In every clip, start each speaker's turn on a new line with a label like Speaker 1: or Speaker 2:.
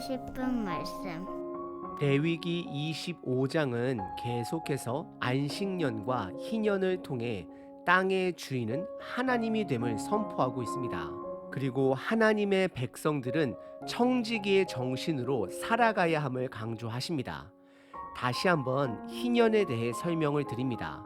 Speaker 1: 싶은 말씀.
Speaker 2: 레위기 25장은 계속해서 안식년과 희년을 통해 땅의 주인은 하나님이 됨을 선포하고 있습니다. 그리고 하나님의 백성들은 청지기의 정신으로 살아가야 함을 강조하십니다. 다시 한번 희년에 대해 설명을 드립니다.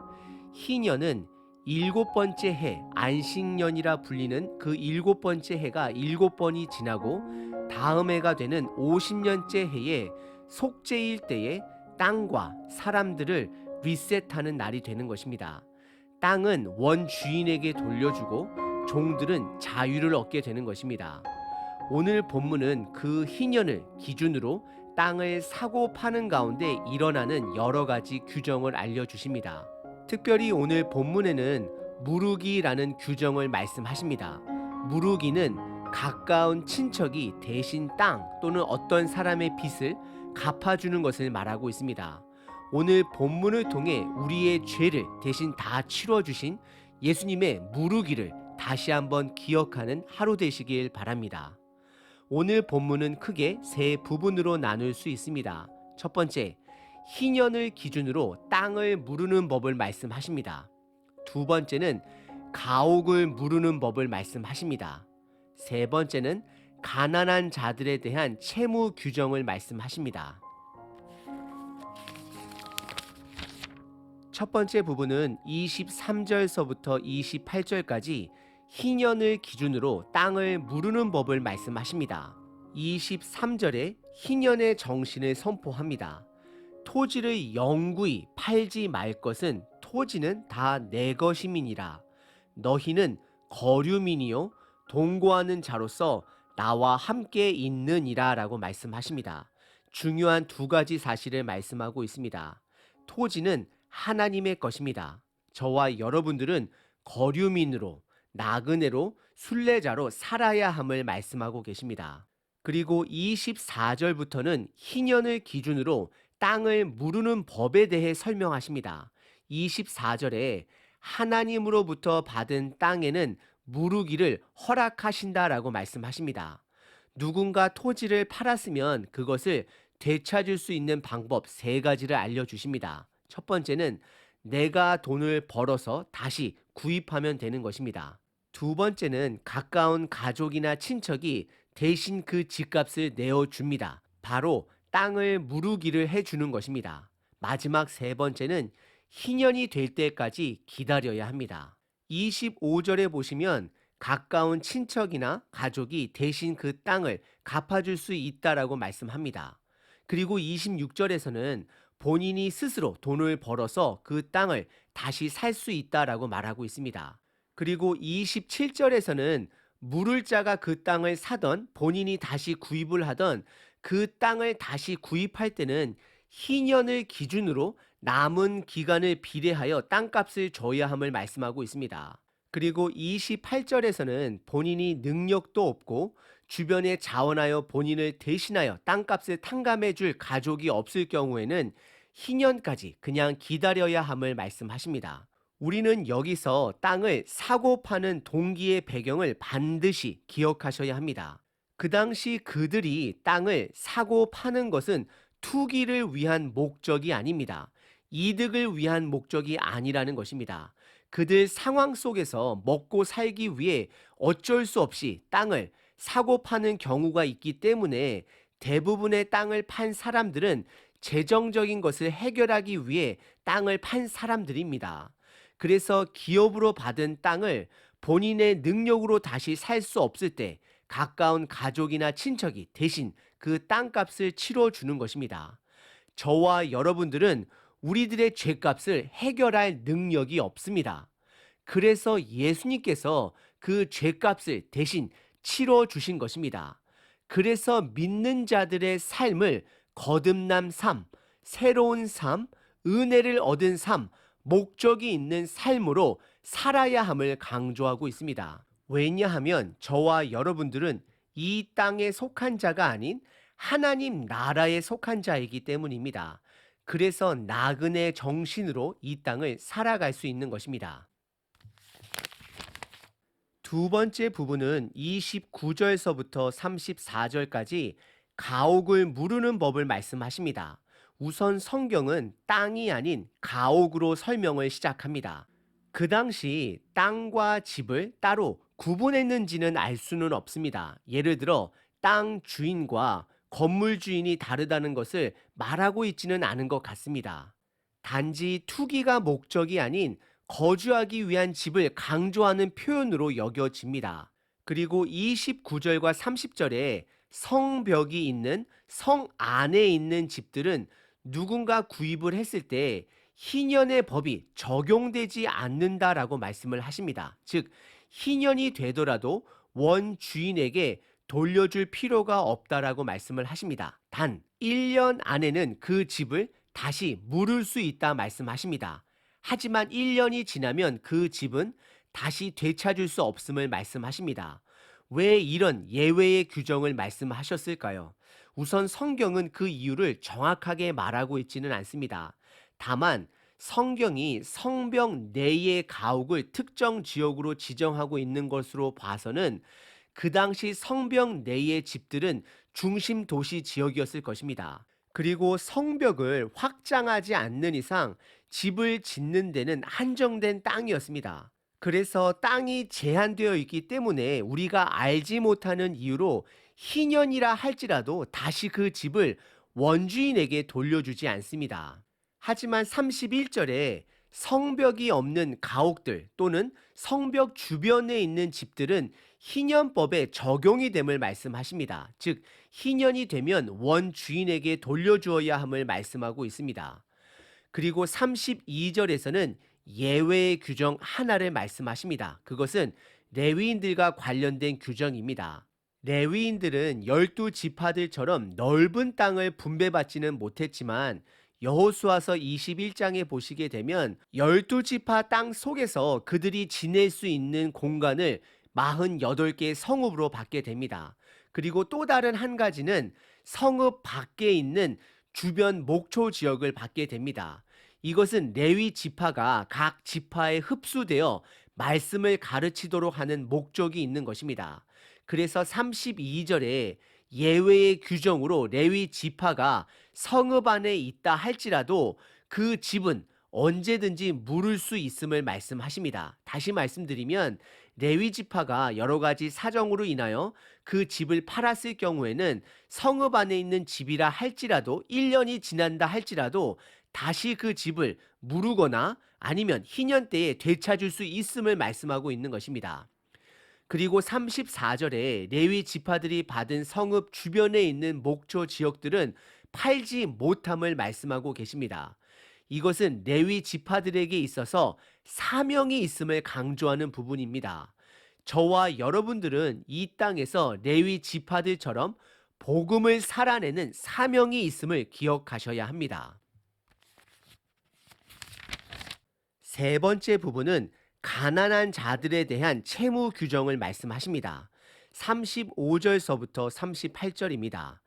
Speaker 2: 희년은 일곱 번째 해, 안식년이라 불리는 그 일곱 번째 해가 일곱 번이 지나고 다음 해가 되는 50년째 해에 속죄일 때에 땅과 사람들을 리셋하는 날이 되는 것입니다. 땅은 원주인에게 돌려주고 종들은 자유를 얻게 되는 것입니다. 오늘 본문은 그 희년을 기준으로 땅을 사고 파는 가운데 일어나는 여러 가지 규정을 알려주십니다. 특별히 오늘 본문에는 무르기라는 규정을 말씀하십니다. 무르기는 가까운 친척이 대신 땅 또는 어떤 사람의 빚을 갚아주는 것을 말하고 있습니다. 오늘 본문을 통해 우리의 죄를 대신 다 치러주신 예수님의 무르기를 다시 한번 기억하는 하루 되시길 바랍니다. 오늘 본문은 크게 세 부분으로 나눌 수 있습니다. 첫 번째, 희년을 기준으로 땅을 무르는 법을 말씀하십니다. 두 번째는 가옥을 무르는 법을 말씀하십니다. 세 번째는 가난한 자들에 대한 채무 규정을 말씀하십니다. 첫 번째 부분은 23절서부터 28절까지 희년을 기준으로 땅을 무르는 법을 말씀하십니다. 23절에 희년의 정신을 선포합니다. 토지를 영구히 팔지 말 것은 토지는 다 내 것임이니라. 너희는 거류민이요 동거하는 자로서 나와 함께 있느니라 라고 말씀하십니다. 중요한 두 가지 사실을 말씀하고 있습니다. 토지는 하나님의 것입니다. 저와 여러분들은 거류민으로 나그네로 순례자로 살아야 함을 말씀하고 계십니다. 그리고 24절부터는 희년을 기준으로 땅을 무르는 법에 대해 설명하십니다. 24절에 하나님으로부터 받은 땅에는 무르기를 허락하신다라고 말씀하십니다. 누군가 토지를 팔았으면 그것을 되찾을 수 있는 방법 세 가지를 알려주십니다. 첫 번째는 내가 돈을 벌어서 다시 구입하면 되는 것입니다. 두 번째는 가까운 가족이나 친척이 대신 그 집값을 내어줍니다. 바로 땅을 무르기를 해주는 것입니다. 마지막 세 번째는 희년이 될 때까지 기다려야 합니다. 25절에 보시면 가까운 친척이나 가족이 대신 그 땅을 갚아줄 수 있다라고 말씀합니다. 그리고 26절에서는 본인이 스스로 돈을 벌어서 그 땅을 다시 살 수 있다라고 말하고 있습니다. 그리고 27절에서는 물을 자가 그 땅을 사던 본인이 다시 구입을 하던 그 땅을 다시 구입할 때는 희년을 기준으로 남은 기간을 비례하여 땅값을 줘야 함을 말씀하고 있습니다. 그리고 28절에서는 본인이 능력도 없고 주변에 자원하여 본인을 대신하여 땅값을 탕감해 줄 가족이 없을 경우에는 희년까지 그냥 기다려야 함을 말씀하십니다. 우리는 여기서 땅을 사고 파는 동기의 배경을 반드시 기억하셔야 합니다. 그 당시 그들이 땅을 사고 파는 것은 투기를 위한 목적이 아닙니다. 이득을 위한 목적이 아니라는 것입니다. 그들 상황 속에서 먹고 살기 위해 어쩔 수 없이 땅을 사고 파는 경우가 있기 때문에 대부분의 땅을 판 사람들은 재정적인 것을 해결하기 위해 땅을 판 사람들입니다. 그래서 기업으로 받은 땅을 본인의 능력으로 다시 살 수 없을 때 가까운 가족이나 친척이 대신 그 땅값을 치러주는 것입니다. 저와 여러분들은 우리들의 죄값을 해결할 능력이 없습니다. 그래서 예수님께서 그 죄값을 대신 치러주신 것입니다. 그래서 믿는 자들의 삶을 거듭남 삶, 새로운 삶, 은혜를 얻은 삶, 목적이 있는 삶으로 살아야 함을 강조하고 있습니다. 왜냐하면 저와 여러분들은 이 땅에 속한 자가 아닌 하나님 나라에 속한 자이기 때문입니다. 그래서 나그네 정신으로 이 땅을 살아갈 수 있는 것입니다. 두 번째 부분은 29절서부터 34절까지 가옥을 무르는 법을 말씀하십니다. 우선 성경은 땅이 아닌 가옥으로 설명을 시작합니다. 그 당시 땅과 집을 따로 구분했는지는 알 수는 없습니다. 예를 들어 땅 주인과 건물 주인이 다르다는 것을 말하고 있지는 않은 것 같습니다. 단지 투기가 목적이 아닌 거주하기 위한 집을 강조하는 표현으로 여겨집니다. 그리고 29절과 30절에 성벽이 있는 성 안에 있는 집들은 누군가 구입을 했을 때 희년의 법이 적용되지 않는다라고 말씀을 하십니다. 즉, 희년이 되더라도 원 주인에게 돌려줄 필요가 없다라고 말씀을 하십니다. 단 1년 안에는 그 집을 다시 물을 수 있다 말씀하십니다. 하지만 1년이 지나면 그 집은 다시 되찾을 수 없음을 말씀하십니다. 왜 이런 예외의 규정을 말씀하셨을까요? 우선 성경은 그 이유를 정확하게 말하고 있지는 않습니다. 다만 성경이 성벽 내의 가옥을 특정 지역으로 지정하고 있는 것으로 봐서는 그 당시 성벽 내의 집들은 중심 도시 지역이었을 것입니다. 그리고 성벽을 확장하지 않는 이상 집을 짓는 데는 한정된 땅이었습니다. 그래서 땅이 제한되어 있기 때문에 우리가 알지 못하는 이유로 희년이라 할지라도 다시 그 집을 원주인에게 돌려주지 않습니다. 하지만 31절에 성벽이 없는 가옥들 또는 성벽 주변에 있는 집들은 희년법에 적용이 됨을 말씀하십니다. 즉, 희년이 되면 원주인에게 돌려주어야 함을 말씀하고 있습니다. 그리고 32절에서는 예외의 규정 하나를 말씀하십니다. 그것은 레위인들과 관련된 규정입니다. 레위인들은 12지파들처럼 넓은 땅을 분배받지는 못했지만 여호수아서 21장에 보시게 되면 12지파 땅 속에서 그들이 지낼 수 있는 공간을 48개 성읍으로 받게 됩니다. 그리고 또 다른 한 가지는 성읍 밖에 있는 주변 목초 지역을 받게 됩니다. 이것은 레위 지파가 각 지파에 흡수되어 말씀을 가르치도록 하는 목적이 있는 것입니다. 그래서 32절에 예외의 규정으로 레위 지파가 성읍 안에 있다 할지라도 그 집은 언제든지 물을 수 있음을 말씀하십니다. 다시 말씀드리면 레위 지파가 여러 가지 사정으로 인하여 그 집을 팔았을 경우에는 성읍 안에 있는 집이라 할지라도 1년이 지난다 할지라도 다시 그 집을 무르거나 아니면 희년 때에 되찾을 수 있음을 말씀하고 있는 것입니다. 그리고 34절에 레위 지파들이 받은 성읍 주변에 있는 목초 지역들은 팔지 못함을 말씀하고 계십니다. 이것은 레위 지파들에게 있어서 사명이 있음을 강조하는 부분입니다. 저와 여러분들은 이 땅에서 레위 지파들처럼 복음을 살아내는 사명이 있음을 기억하셔야 합니다. 세 번째 부분은 가난한 자들에 대한 채무 규정을 말씀하십니다. 35절서부터 38절입니다.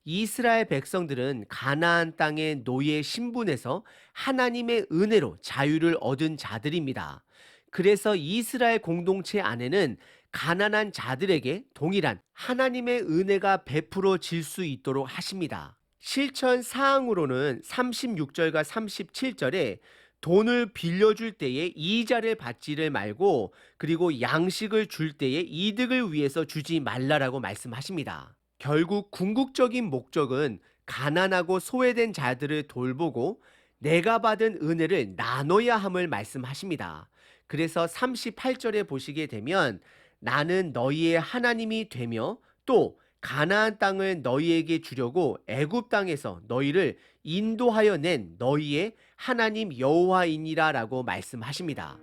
Speaker 2: 이스라엘 백성들은 가나안 땅의 노예 신분에서 하나님의 은혜로 자유를 얻은 자들입니다. 그래서 이스라엘 공동체 안에는 가난한 자들에게 동일한 하나님의 은혜가 베풀어질 수 있도록 하십니다. 실천 사항으로는 36절과 37절에 돈을 빌려줄 때에 이자를 받지를 말고 그리고 양식을 줄 때에 이득을 위해서 주지 말라라고 말씀하십니다. 결국 궁극적인 목적은 가난하고 소외된 자들을 돌보고 내가 받은 은혜를 나눠야 함을 말씀하십니다. 그래서 38절에 보시게 되면 나는 너희의 하나님이 되며 또 가나안 땅을 너희에게 주려고 애굽 땅에서 너희를 인도하여 낸 너희의 하나님 여호와이니라라고 말씀하십니다.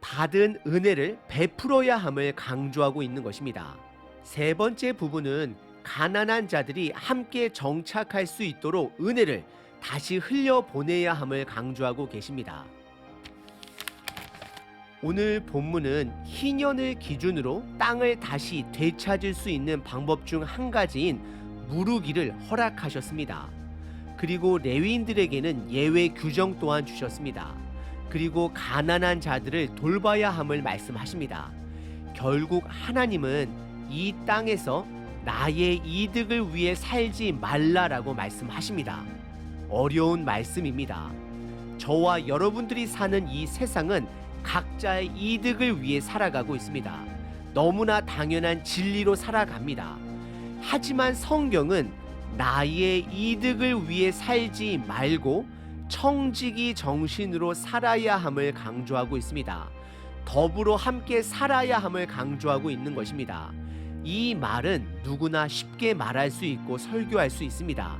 Speaker 2: 받은 은혜를 베풀어야 함을 강조하고 있는 것입니다. 세 번째 부분은 가난한 자들이 함께 정착할 수 있도록 은혜를 다시 흘려보내야 함을 강조하고 계십니다. 오늘 본문은 희년을 기준으로 땅을 다시 되찾을 수 있는 방법 중 한 가지인 무르기를 허락하셨습니다. 그리고 레위인들에게는 예외 규정 또한 주셨습니다. 그리고 가난한 자들을 돌봐야 함을 말씀하십니다. 결국 하나님은 이 땅에서 나의 이득을 위해 살지 말라라고 말씀하십니다. 어려운 말씀입니다. 저와 여러분들이 사는 이 세상은 각자의 이득을 위해 살아가고 있습니다. 너무나 당연한 진리로 살아갑니다. 하지만 성경은 나의 이득을 위해 살지 말고 청지기 정신으로 살아야 함을 강조하고 있습니다. 더불어 함께 살아야 함을 강조하고 있는 것입니다. 이 말은 누구나 쉽게 말할 수 있고 설교할 수 있습니다.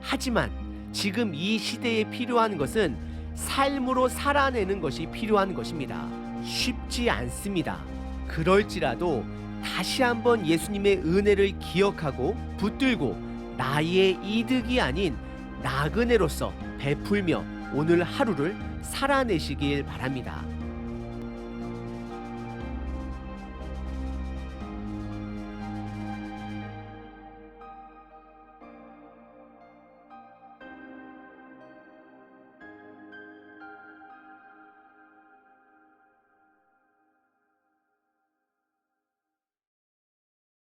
Speaker 2: 하지만 지금 이 시대에 필요한 것은 삶으로 살아내는 것이 필요한 것입니다. 쉽지 않습니다. 그럴지라도 다시 한번 예수님의 은혜를 기억하고 붙들고 나의 이득이 아닌 나그네로서 베풀며 오늘 하루를 살아내시길 바랍니다.